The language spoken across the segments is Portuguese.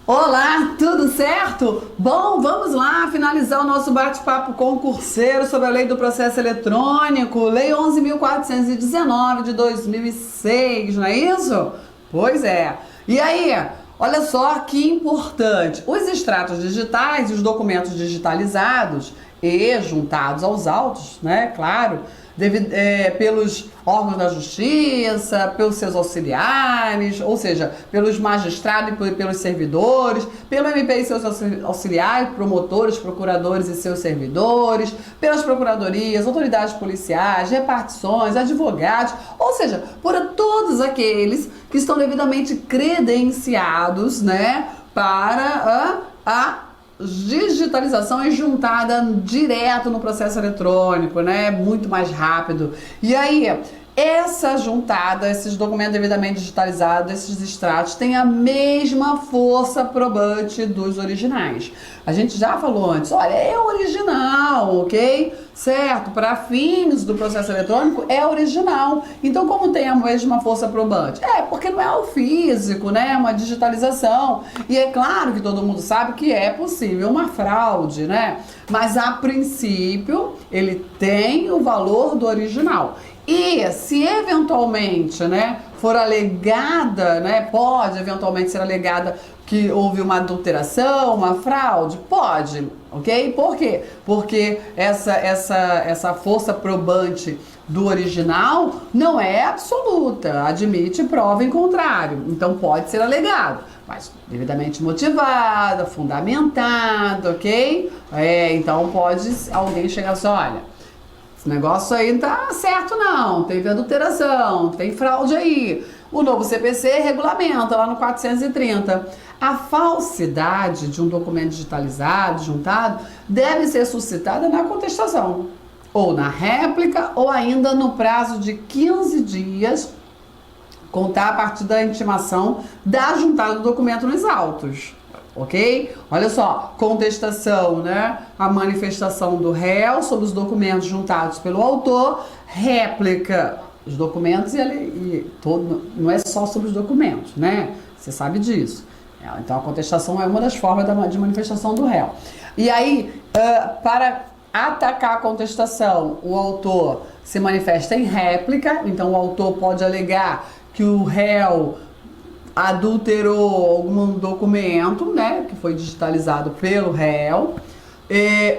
Olá, tudo certo? Bom, vamos lá finalizar o nosso bate-papo concurseiro sobre a Lei do Processo Eletrônico, Lei 11.419 de 2006, não é isso? Pois é. E aí, olha só que importante. Os extratos digitais e os documentos digitalizados e juntados aos autos, né, claro, pelos órgãos da justiça, pelos seus auxiliares, ou seja, pelos magistrados e pelos servidores, pelo MP e seus auxiliares, promotores, procuradores e seus servidores, pelas procuradorias, autoridades policiais, repartições, advogados, ou seja, por todos aqueles que estão devidamente credenciados, né, para a digitalização é juntada direto no processo eletrônico, né? Muito mais rápido. E aí, essa juntada, esses documentos devidamente digitalizados, esses extratos, têm a mesma força probante dos originais. A gente já falou antes, olha, é original, ok? Certo, para fins do processo eletrônico é original. Então, como tem a mesma força probante? Porque não é o físico, né? É uma digitalização. E é claro que todo mundo sabe que é possível uma fraude, né? Mas a princípio, ele tem o valor do original. E se eventualmente, né, for alegada, né, pode eventualmente ser alegada que houve uma adulteração, uma fraude? Pode, ok? Por quê? Porque essa força probante do original não é absoluta, admite prova em contrário, então pode ser alegado, mas devidamente motivada, fundamentada, ok? Então pode alguém chegar assim, olha, esse negócio aí não tá certo não, teve adulteração, tem fraude aí. O novo CPC regulamenta lá no 430. A falsidade de um documento digitalizado, juntado, deve ser suscitada na contestação, ou na réplica, ou ainda no prazo de 15 dias, contar a partir da intimação da juntada do documento nos autos. Ok? Olha só, contestação, né? A manifestação do réu sobre os documentos juntados pelo autor, réplica, os documentos e todo, não é só sobre os documentos, né? Você sabe disso. Então a contestação é uma das formas de manifestação do réu. E aí, para atacar a contestação, o autor se manifesta em réplica, então o autor pode alegar que o réu adulterou algum documento, né, que foi digitalizado pelo réu,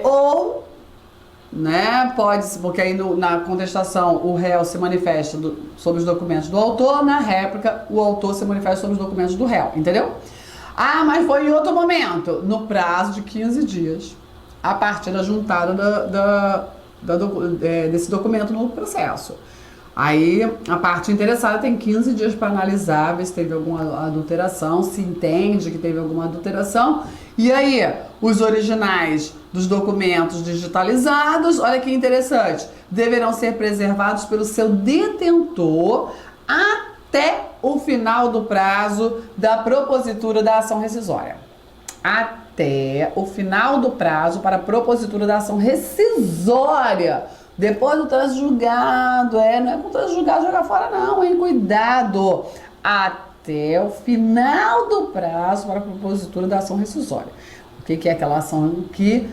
ou, né, pode, porque aí na contestação o réu se manifesta sobre os documentos do autor, na réplica o autor se manifesta sobre os documentos do réu, entendeu? Ah, mas foi em outro momento, no prazo de 15 dias, a partir da juntada desse documento no processo. Aí a parte interessada tem 15 dias para analisar, ver se teve alguma adulteração, se entende que teve alguma adulteração. E aí, os originais dos documentos digitalizados, olha que interessante, deverão ser preservados pelo seu detentor até o final do prazo da propositura da ação rescisória. Até o final do prazo para a propositura da ação rescisória. Depois do trânsito julgado, não é com o trânsito julgado jogar fora não, hein? Cuidado! Até o final do prazo para a propositura da ação rescisória. O que é aquela ação que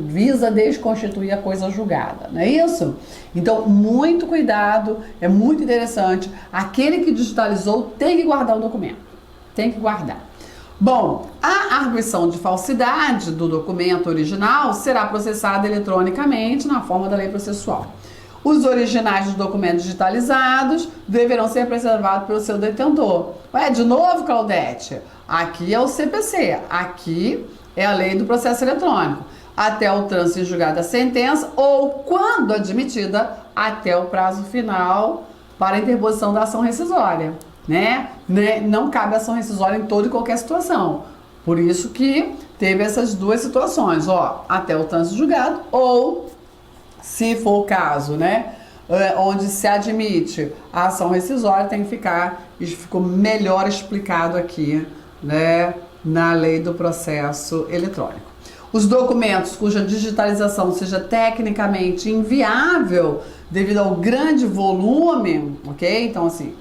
visa desconstituir a coisa julgada, não é isso? Então, muito cuidado, é muito interessante. Aquele que digitalizou tem que guardar o documento, tem que guardar. Bom, a arguição de falsidade do documento original será processada eletronicamente na forma da lei processual. Os originais dos documentos digitalizados deverão ser preservados pelo seu detentor. De novo, Claudete? Aqui é o CPC, aqui é a lei do processo eletrônico. Até o trânsito em julgado da sentença ou, quando admitida, até o prazo final para a interposição da ação rescisória. Né? Não cabe ação rescisória em toda e qualquer situação. Por isso que teve essas duas situações, até o trânsito julgado ou, se for o caso, né, onde se admite a ação rescisória, tem que ficar, isso ficou melhor explicado aqui, né, na lei do processo eletrônico. Os documentos cuja digitalização seja tecnicamente inviável devido ao grande volume, ok? Então, assim,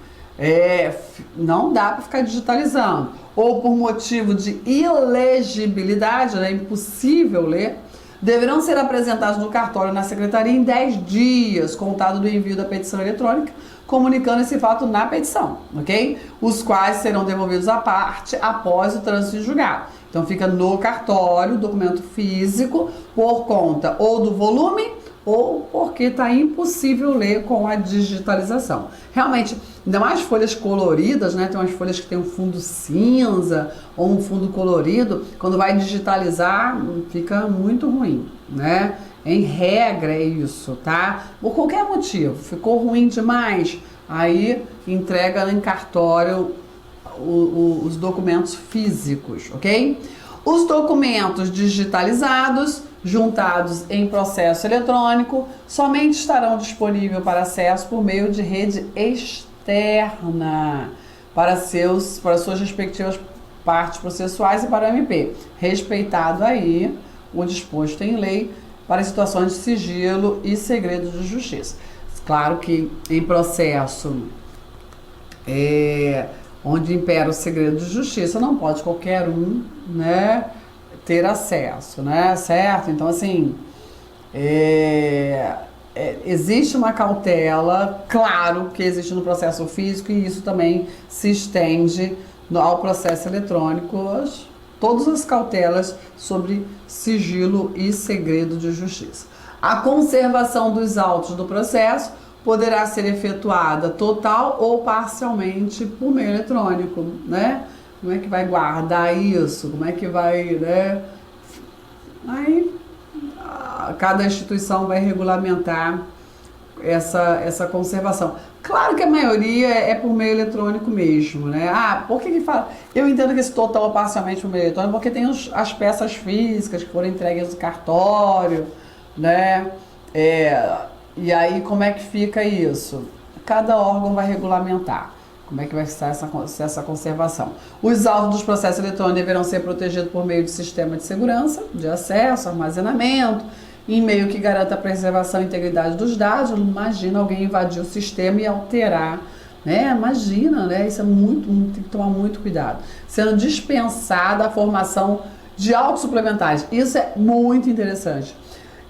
Não dá para ficar digitalizando. Ou por motivo de ilegibilidade, é impossível ler, deverão ser apresentados no cartório na secretaria em 10 dias, contado do envio da petição eletrônica, comunicando esse fato na petição, ok? Os quais serão devolvidos à parte após o trânsito em julgado. Então fica no cartório, documento físico, por conta ou do volume ou porque está impossível ler com a digitalização. Realmente, ainda mais folhas coloridas, né? Tem umas folhas que tem um fundo cinza ou um fundo colorido, quando vai digitalizar fica muito ruim, né? Em regra é isso, tá? Por qualquer motivo, ficou ruim demais, aí entrega em cartório os documentos físicos, ok? Os documentos digitalizados, juntados em processo eletrônico, somente estarão disponíveis para acesso por meio de rede externa para suas respectivas partes processuais e para o MP, respeitado aí o disposto em lei para situações de sigilo e segredo de justiça. Claro que em processo onde impera o segredo de justiça, não pode qualquer um, né, ter acesso, né, certo? Então, assim, existe uma cautela, claro que existe no processo físico, e isso também se estende ao processo eletrônico, todas as cautelas sobre sigilo e segredo de justiça. A conservação dos autos do processo poderá ser efetuada total ou parcialmente por meio eletrônico, né? Como é que vai guardar isso? Como é que vai, né? Aí, cada instituição vai regulamentar essa conservação. Claro que a maioria é por meio eletrônico mesmo, né? Por que fala? Eu entendo que esse total ou parcialmente por meio eletrônico, porque tem as peças físicas que foram entregues no cartório, né? E aí, como é que fica isso? Cada órgão vai regulamentar como é que vai estar essa conservação. Os autos dos processos eletrônicos deverão ser protegidos por meio de sistema de segurança, de acesso, armazenamento, em meio que garanta a preservação e integridade dos dados. Imagina alguém invadir o sistema e alterar, né? Imagina, né? Isso tem que tomar muito cuidado. Sendo dispensada a formação de autos suplementares. Isso é muito interessante.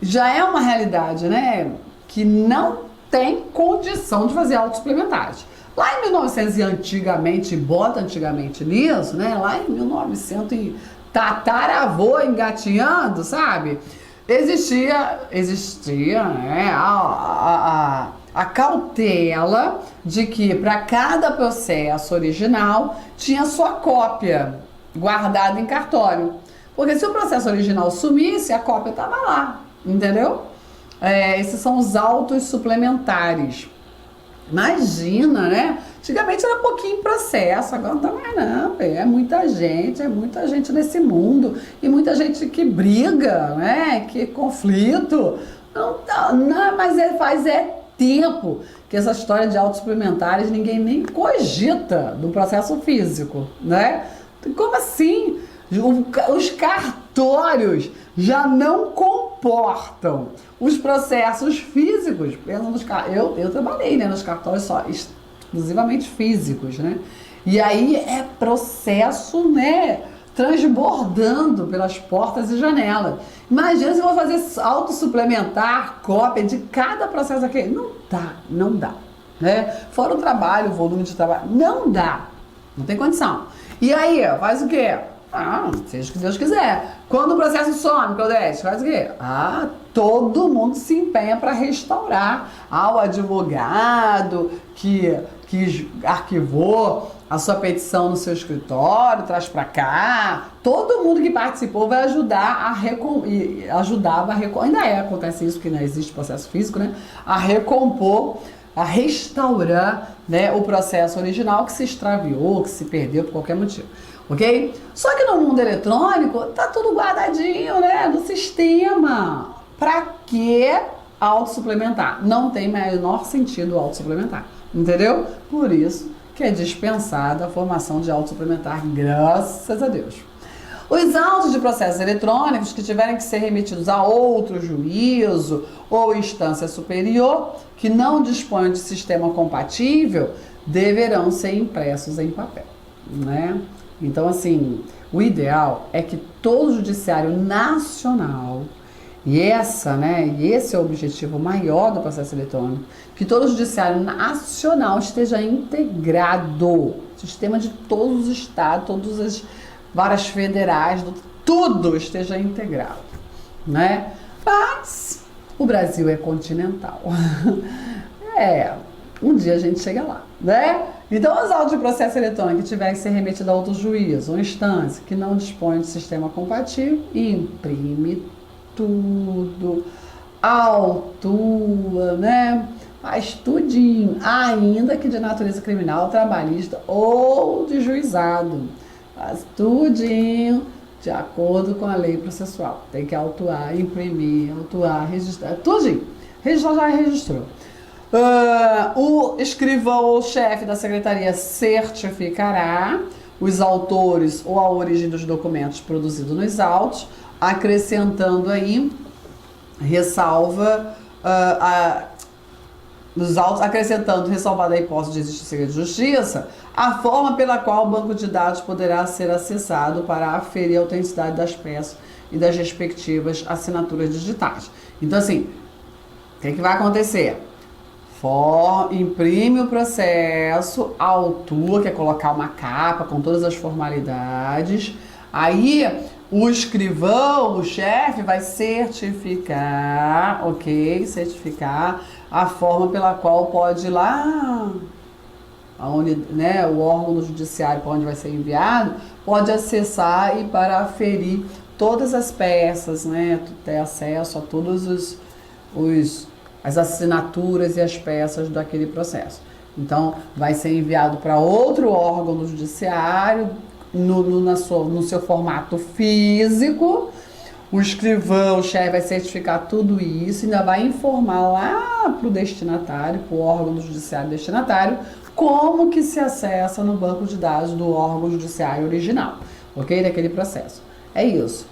Já é uma realidade, né? Que não tem condição de fazer autos suplementares. Lá em 1900 e antigamente, bota antigamente nisso, né? Lá em 1900 e tataravô engatinhando, sabe? Existia, né? A cautela de que para cada processo original tinha sua cópia guardada em cartório. Porque se o processo original sumisse, a cópia estava lá, entendeu? Esses são os autos suplementares. Imagina, né? Antigamente era pouquinho processo, agora não tá mais não. É muita gente nesse mundo. E muita gente que briga, né? Que conflito. Não, mas faz tempo que essa história de autos suplementares ninguém nem cogita do processo físico, né? Como assim? Os cartórios já não comportam os processos físicos. Eu trabalhei, né, nos cartórios exclusivamente físicos, né? E aí é processo, né, transbordando pelas portas e janelas. Imagina se eu vou fazer auto suplementar, cópia de cada processo aqui. Não dá, né? Fora o trabalho, o volume de trabalho, não dá. Não tem condição. E aí, faz o quê? Seja o que Deus quiser. Quando o processo some, Claudete, faz o quê? Todo mundo se empenha para restaurar. O advogado que arquivou a sua petição no seu escritório, traz para cá. Todo mundo que participou vai ajudar acontece isso, porque não existe processo físico, né? A recompor, a restaurar, né, o processo original que se extraviou, que se perdeu por qualquer motivo. Ok? Só que no mundo eletrônico tá tudo guardadinho, né? No sistema. Pra que auto-suplementar? Não tem menor sentido auto-suplementar. Entendeu? Por isso que é dispensada a formação de auto-suplementar, graças a Deus. Os autos de processos eletrônicos que tiverem que ser remetidos a outro juízo ou instância superior que não dispõem de sistema compatível deverão ser impressos em papel, né? Então, assim, o ideal é que todo o judiciário nacional, e esse é o objetivo maior do processo eletrônico, que todo o judiciário nacional esteja integrado, sistema de todos os estados, todas as varas federais, tudo esteja integrado, né? Mas o Brasil é continental. Um dia a gente chega lá, né? Então, os autos de processo eletrônico que tiver que ser remetido a outro juízo ou instância que não dispõe de sistema compatível, imprime tudo, autua, né? Faz tudinho, ainda que de natureza criminal, trabalhista ou de juizado. Faz tudinho de acordo com a lei processual. Tem que autuar, imprimir, autuar, registrar, tudinho. Registrar já registrou. O escrivão ou chefe da secretaria certificará os autores ou a origem dos documentos produzidos nos autos, acrescentando aí nos autos, acrescentando, ressalvada a hipótese de existir segredo de justiça, a forma pela qual o banco de dados poderá ser acessado para aferir a autenticidade das peças e das respectivas assinaturas digitais. Então, assim, o que vai acontecer? Imprime o processo, autua, que é colocar uma capa com todas as formalidades. Aí o escrivão, o chefe, vai certificar, certificar a forma pela qual pode ir lá, o órgão do judiciário para onde vai ser enviado, pode acessar e para aferir todas as peças, né? Ter acesso a todos as assinaturas e as peças daquele processo. Então, vai ser enviado para outro órgão do judiciário, no seu formato físico. O escrivão, o chefe, vai certificar tudo isso, ainda vai informar lá para o destinatário, para o órgão do judiciário destinatário, como que se acessa no banco de dados do órgão judiciário original, ok? Daquele processo. É isso.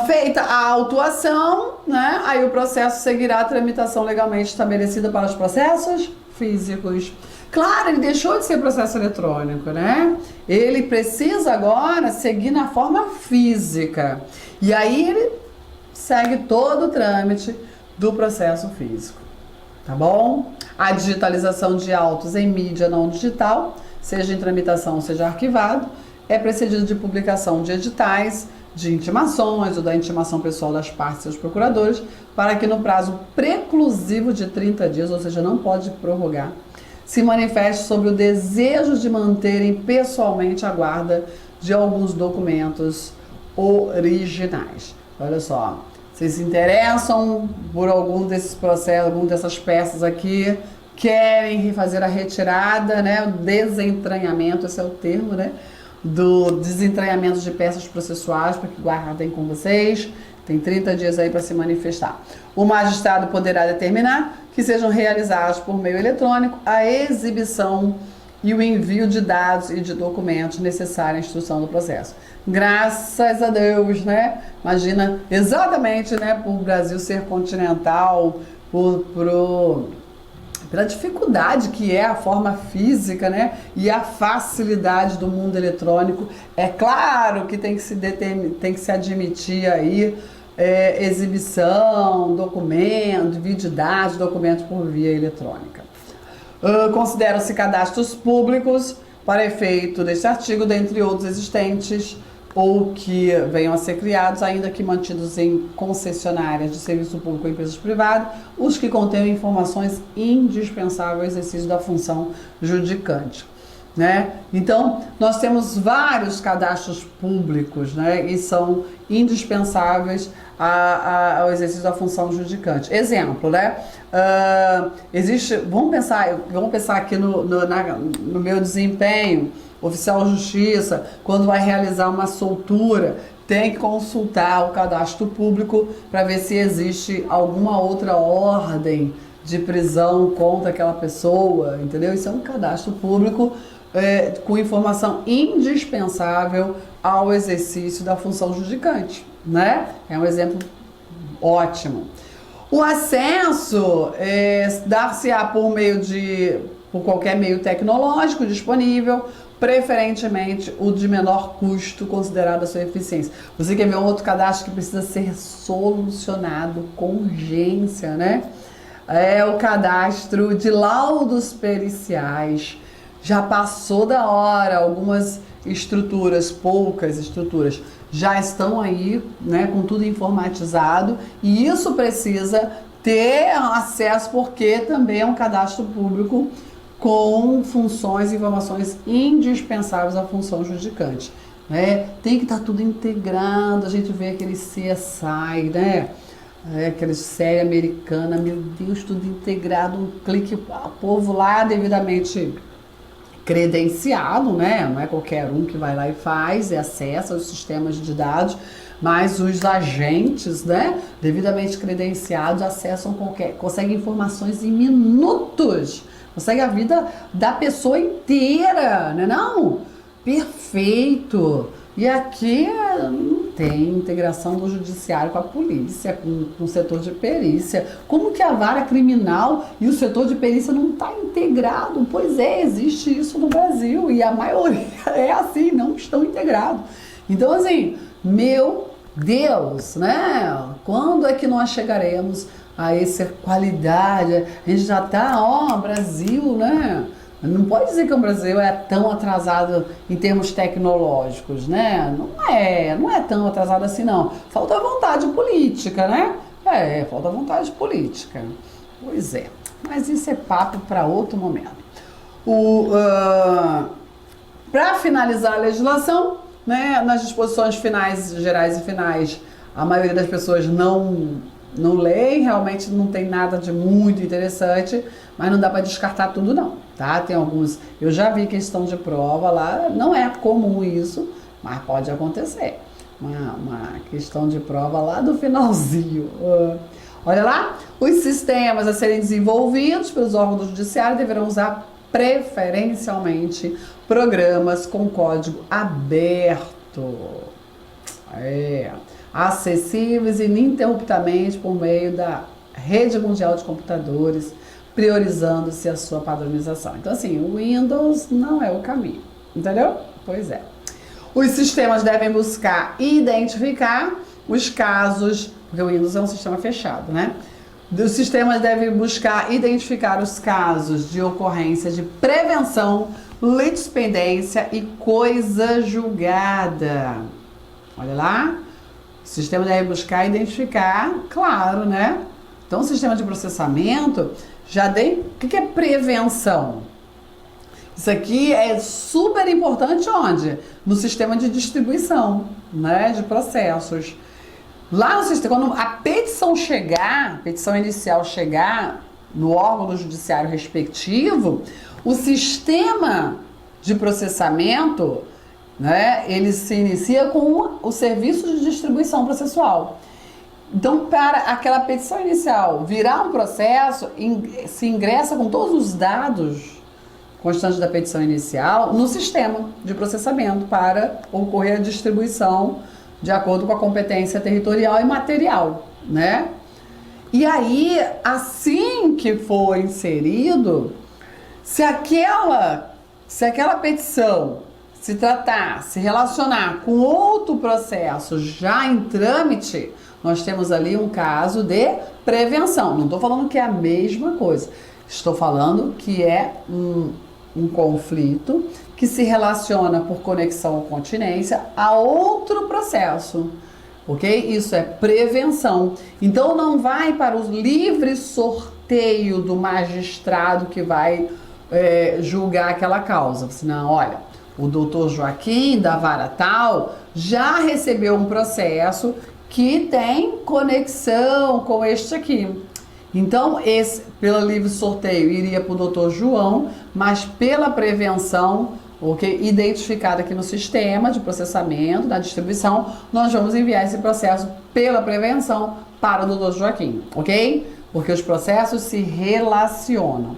Feita a autuação, né? Aí o processo seguirá a tramitação legalmente estabelecida para os processos físicos. Claro, ele deixou de ser processo eletrônico, né? Ele precisa agora seguir na forma física. E aí ele segue todo o trâmite do processo físico, tá bom? A digitalização de autos em mídia não digital, seja em tramitação, seja arquivado, é precedido de publicação de editais, de intimações ou da intimação pessoal das partes e seus procuradores, para que no prazo preclusivo de 30 dias, ou seja, não pode prorrogar, se manifeste sobre o desejo de manterem pessoalmente a guarda de alguns documentos originais. Olha só, vocês se interessam por algum desses processos, alguma dessas peças aqui, querem fazer a retirada, né, o desentranhamento, esse é o termo, né, do desentranhamento de peças processuais para que guardem com vocês. Tem 30 dias aí para se manifestar. O magistrado poderá determinar que sejam realizados por meio eletrônico a exibição e o envio de dados e de documentos necessários à instrução do processo. Graças a Deus, né? Imagina, exatamente, né, por o Brasil ser continental, pela dificuldade que é a forma física, né, e a facilidade do mundo eletrônico. É claro que tem que se admitir aí exibição, documento, vídeo de dados, documentos por via eletrônica. Consideram-se cadastros públicos para efeito deste artigo, dentre outros existentes ou que venham a ser criados, ainda que mantidos em concessionárias de serviço público ou empresas privadas, os que contenham informações indispensáveis ao exercício da função judicante, né? Então, nós temos vários cadastros públicos, né, e são indispensáveis ao exercício da função judicante. Exemplo, né? Vamos pensar aqui no meu desempenho. Oficial de Justiça, quando vai realizar uma soltura, tem que consultar o cadastro público para ver se existe alguma outra ordem de prisão contra aquela pessoa, entendeu? Isso é um cadastro público com informação indispensável ao exercício da função judicante, né? É um exemplo ótimo. O acesso dar-se-á por qualquer meio tecnológico disponível, preferentemente o de menor custo, considerado a sua eficiência. Você quer ver um outro cadastro que precisa ser solucionado com urgência, né? É o cadastro de laudos periciais. Já passou da hora, algumas estruturas, poucas estruturas, já estão aí, né, com tudo informatizado, e isso precisa ter acesso porque também é um cadastro público com funções e informações indispensáveis à função judicante, né? Tem que estar tudo integrado, a gente vê aquele CSI, né? Aquele série americana, meu Deus, tudo integrado, um clique, o povo lá devidamente credenciado, né? Não é qualquer um que vai lá e faz e acessa os sistemas de dados, mas os agentes, né, devidamente credenciados, acessam conseguem informações em minutos, consegue a vida da pessoa inteira, né? Não? Perfeito! E aqui não tem integração do judiciário com a polícia, com o setor de perícia. Como que a vara criminal e o setor de perícia não está integrado? Pois é, existe isso no Brasil e a maioria é assim, não estão integrados. Então, assim, meu Deus, né? Quando é que nós chegaremos a essa qualidade? A gente já está, Brasil, né? Não pode dizer que o Brasil é tão atrasado em termos tecnológicos, né? Não é tão atrasado assim, não. Falta vontade política, né? Falta vontade política. Pois é, mas isso é papo para outro momento. Para finalizar a legislação, né, nas disposições finais, gerais e finais, a maioria das pessoas não leem, realmente não tem nada de muito interessante, mas não dá para descartar tudo não, tá? Tem alguns, eu já vi questão de prova lá, não é comum isso, mas pode acontecer. Uma questão de prova lá do finalzinho. Olha lá, os sistemas a serem desenvolvidos pelos órgãos do judiciário deverão usar preferencialmente programas com código aberto. Acessíveis ininterruptamente por meio da rede mundial de computadores, priorizando-se a sua padronização. Então, assim, o Windows não é o caminho, entendeu? Pois é. Os sistemas devem buscar identificar os casos, porque o Windows é um sistema fechado, né? Os sistemas devem buscar identificar os casos de ocorrência de prevenção, litispendência e coisa julgada. Olha lá. O sistema deve buscar identificar, claro, né? Então, o sistema de processamento já tem... O que é prevenção? Isso aqui é super importante onde? No sistema de distribuição, né? De processos. Lá no sistema, quando a petição inicial chegar no órgão do judiciário respectivo, o sistema de processamento, né, ele se inicia com o serviço de distribuição processual. Então, para aquela petição inicial virar um processo, se ingressa com todos os dados constantes da petição inicial no sistema de processamento para ocorrer a distribuição de acordo com a competência territorial e material, né? E aí, assim que for inserido, se aquela petição se relacionar com outro processo já em trâmite, nós temos ali um caso de prevenção. Não estou falando que é a mesma coisa. Estou falando que é um conflito que se relaciona por conexão ou continência a outro processo. Ok? Isso é prevenção. Então não vai para o livre sorteio do magistrado que vai julgar aquela causa. Senão, olha, o doutor Joaquim da vara tal já recebeu um processo que tem conexão com este aqui. Então, esse, pelo livre sorteio, iria para o doutor João, mas pela prevenção, identificada aqui no sistema de processamento, na distribuição, nós vamos enviar esse processo pela prevenção para o doutor Joaquim, ok? Porque os processos se relacionam.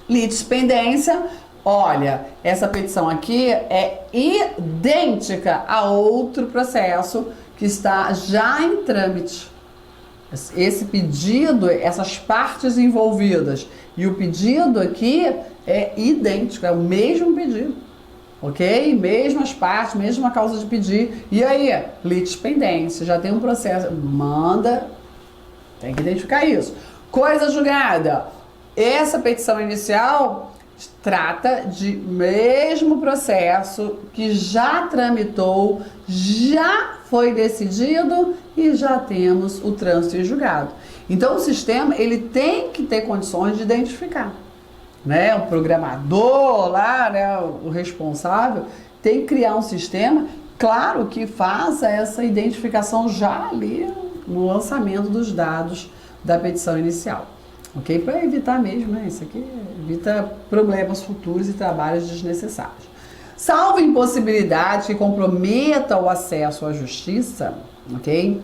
Litispendência, olha, essa petição aqui é idêntica a outro processo que está já em trâmite. Esse pedido, essas partes envolvidas e o pedido aqui é idêntico, é o mesmo pedido, ok? Mesmas partes, mesma causa de pedir. E aí, litispendência, já tem um processo, manda, tem que identificar isso. Coisa julgada, essa petição inicial trata de mesmo processo que já tramitou, já foi decidido e já temos o trânsito em julgado. Então o sistema ele tem que ter condições de identificar, né? O programador lá, né, o responsável tem que criar um sistema, claro, que faça essa identificação já ali no lançamento dos dados da petição inicial. Ok? Para evitar mesmo, né? Isso aqui evita problemas futuros e trabalhos desnecessários. Salvo impossibilidade que comprometa o acesso à justiça, ok?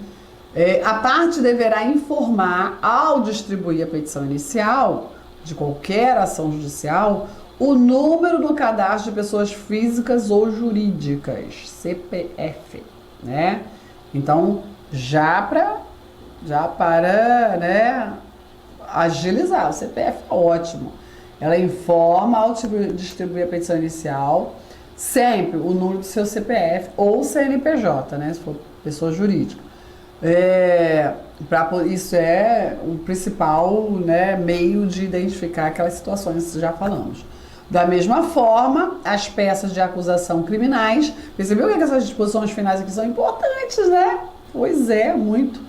A parte deverá informar, ao distribuir a petição inicial de qualquer ação judicial, o número do cadastro de pessoas físicas ou jurídicas, CPF, né? Então, já para, né, agilizar. O CPF é ótimo. Ela informa ao distribuir a petição inicial sempre o número do seu CPF ou CNPJ, né, se for pessoa jurídica. Isso é o principal, né, meio de identificar aquelas situações que já falamos. Da mesma forma, as peças de acusação criminais. Percebeu que essas disposições finais aqui são importantes, né? Pois é, muito.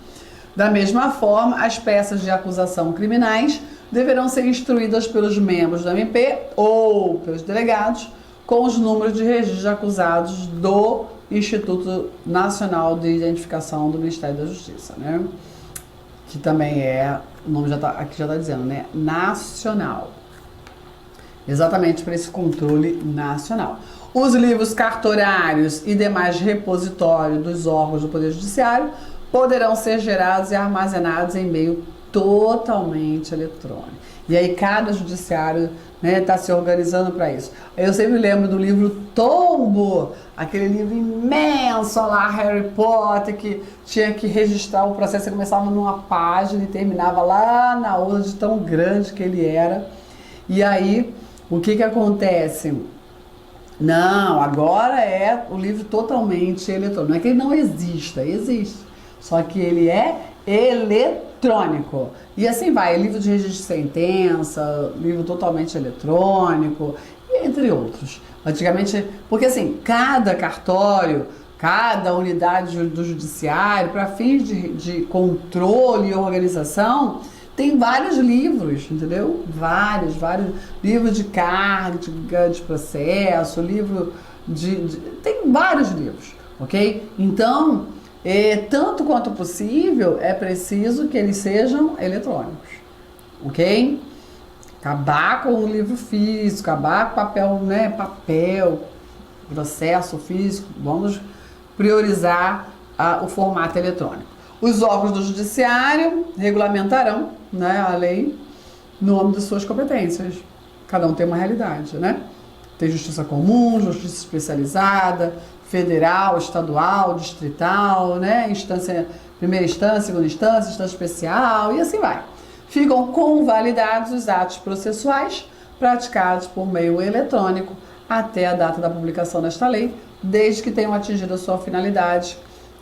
Da mesma forma, as peças de acusação criminais deverão ser instruídas pelos membros do MP ou pelos delegados com os números de registro de acusados do Instituto Nacional de Identificação do Ministério da Justiça, né? Que também o nome aqui já está dizendo, né? Nacional. Exatamente para esse controle nacional. Os livros cartorários e demais repositórios dos órgãos do Poder Judiciário poderão ser gerados e armazenados em meio totalmente eletrônico. E aí cada judiciário, né, está se organizando para isso. Eu sempre lembro do livro Tombo, aquele livro imenso lá, Harry Potter, que tinha que registrar o processo, você começava numa página e terminava lá na outra, de tão grande que ele era. E aí, o que acontece? Não, agora é o livro totalmente eletrônico. Não é que ele não exista, existe. Só que ele é eletrônico. E assim vai, livro de registro de sentença, livro totalmente eletrônico, e entre outros. Antigamente, porque assim, cada cartório, cada unidade do judiciário, para fins de controle e organização, tem vários livros, entendeu? Vários livros de carga, de processo, livro tem vários livros, ok? Então, tanto quanto possível, é preciso que eles sejam eletrônicos, ok? Acabar com o livro físico, acabar com papel, né? Papel, processo físico, vamos priorizar o formato eletrônico. Os órgãos do judiciário regulamentarão, né, a lei no âmbito de suas competências. Cada um tem uma realidade, né? Tem justiça comum, justiça especializada, federal, estadual, distrital, né? Primeira instância, segunda instância, instância especial e assim vai. Ficam convalidados os atos processuais praticados por meio eletrônico até a data da publicação desta lei, desde que tenham atingido a sua finalidade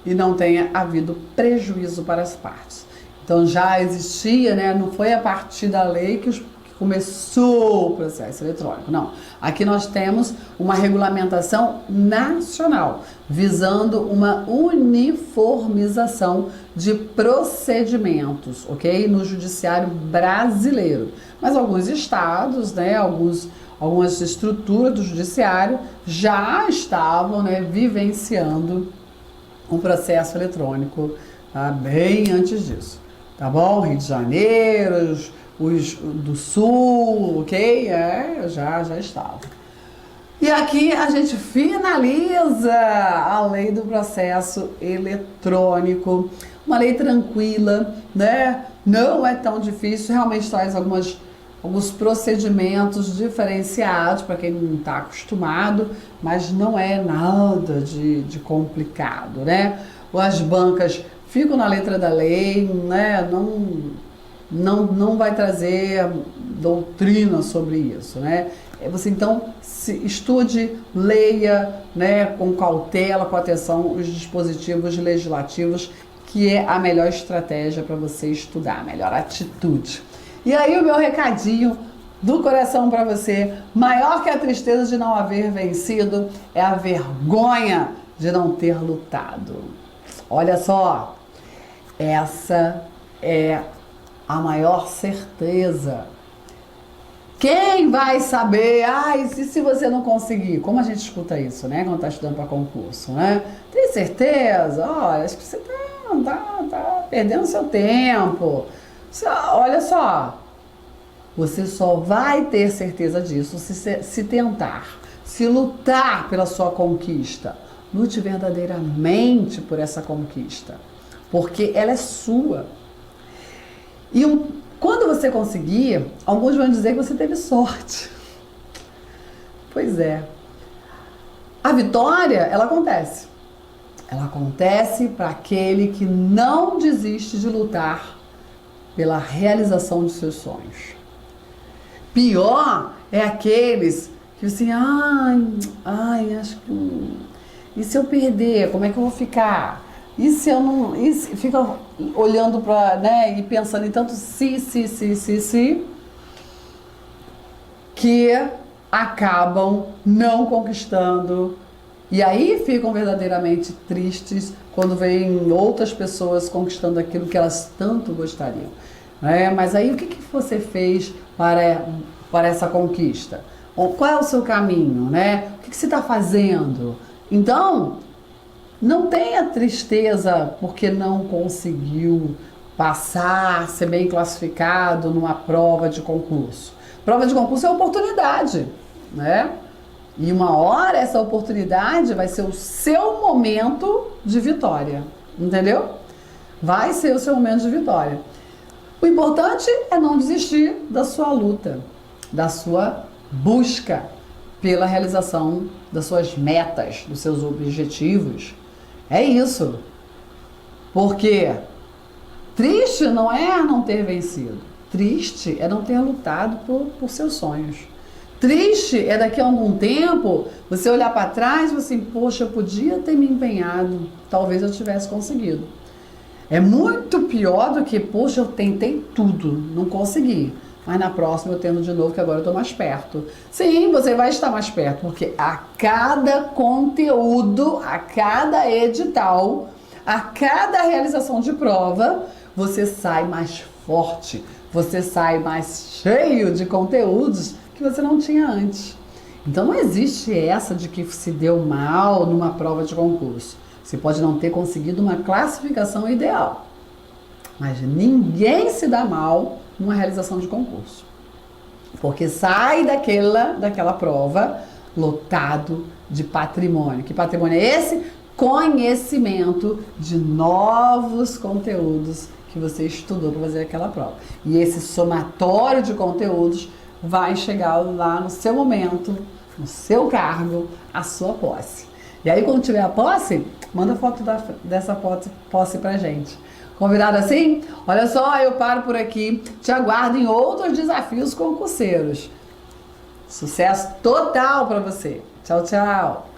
e não tenha havido prejuízo para as partes. Então já existia, né? Não foi a partir da lei que começou o processo eletrônico, não. Aqui nós temos uma regulamentação nacional, visando uma uniformização de procedimentos, ok? No judiciário brasileiro. Mas alguns estados, né, algumas estruturas do judiciário já estavam, né, vivenciando um processo eletrônico, tá? Bem antes disso, tá bom? Rio de Janeiro, os do Sul, ok? Já estava. E aqui a gente finaliza a lei do processo eletrônico, uma lei tranquila, né? Não é tão difícil, realmente traz algumas alguns procedimentos diferenciados para quem não está acostumado, mas não é nada de complicado, né? As bancas ficam na letra da lei, né? Não vai trazer doutrina sobre isso, né? Você então estude, leia, né, com cautela, com atenção, os dispositivos legislativos, que é a melhor estratégia para você estudar, a melhor atitude. E aí o meu recadinho do coração para você, maior que a tristeza de não haver vencido, é a vergonha de não ter lutado. Olha só, essa é a maior certeza. Quem vai saber? E se você não conseguir? Como a gente escuta isso, né? Quando está estudando para concurso, né? Tem certeza? Olha, acho que você tá perdendo seu tempo. Olha só, você só vai ter certeza disso se tentar, se lutar pela sua conquista. Lute verdadeiramente por essa conquista, porque ela é sua. E quando você conseguir, alguns vão dizer que você teve sorte. Pois é. A vitória, ela acontece. Ela acontece para aquele que não desiste de lutar pela realização de seus sonhos. Pior é aqueles que assim, acho que... E se eu perder, como é que eu vou ficar? E se eu não... E fica olhando para, né, e pensando em tanto se, que acabam não conquistando. E aí ficam verdadeiramente tristes quando veem outras pessoas conquistando aquilo que elas tanto gostariam. Mas aí o que você fez para essa conquista? Qual é o seu caminho, né? O que você está fazendo? Então, não tenha tristeza porque não conseguiu passar, ser bem classificado numa prova de concurso. Prova de concurso é oportunidade, né? E uma hora essa oportunidade vai ser o seu momento de vitória, entendeu? Vai ser o seu momento de vitória. O importante é não desistir da sua luta, da sua busca pela realização das suas metas, dos seus objetivos. É isso. Porque triste não é não ter vencido. Triste é não ter lutado por seus sonhos. Triste é daqui a algum tempo você olhar para trás e falar assim, poxa, eu podia ter me empenhado, talvez eu tivesse conseguido. É muito pior do que, poxa, eu tentei tudo, não consegui. Mas na próxima eu tento de novo, que agora eu estou mais perto. Sim, você vai estar mais perto, porque a cada conteúdo, a cada edital, a cada realização de prova, você sai mais forte, você sai mais cheio de conteúdos que você não tinha antes. Então não existe essa de que se deu mal numa prova de concurso. Você pode não ter conseguido uma classificação ideal, mas ninguém se dá mal numa realização de concurso, porque sai daquela prova lotado de patrimônio. Que patrimônio é esse? Conhecimento de novos conteúdos que você estudou para fazer aquela prova. E esse somatório de conteúdos vai chegar lá no seu momento, no seu cargo, a sua posse. E aí, quando tiver a posse, manda foto dessa posse pra gente. Combinado assim? Olha só, eu paro por aqui. Te aguardo em outros desafios concurseiros. Sucesso total pra você. Tchau, tchau.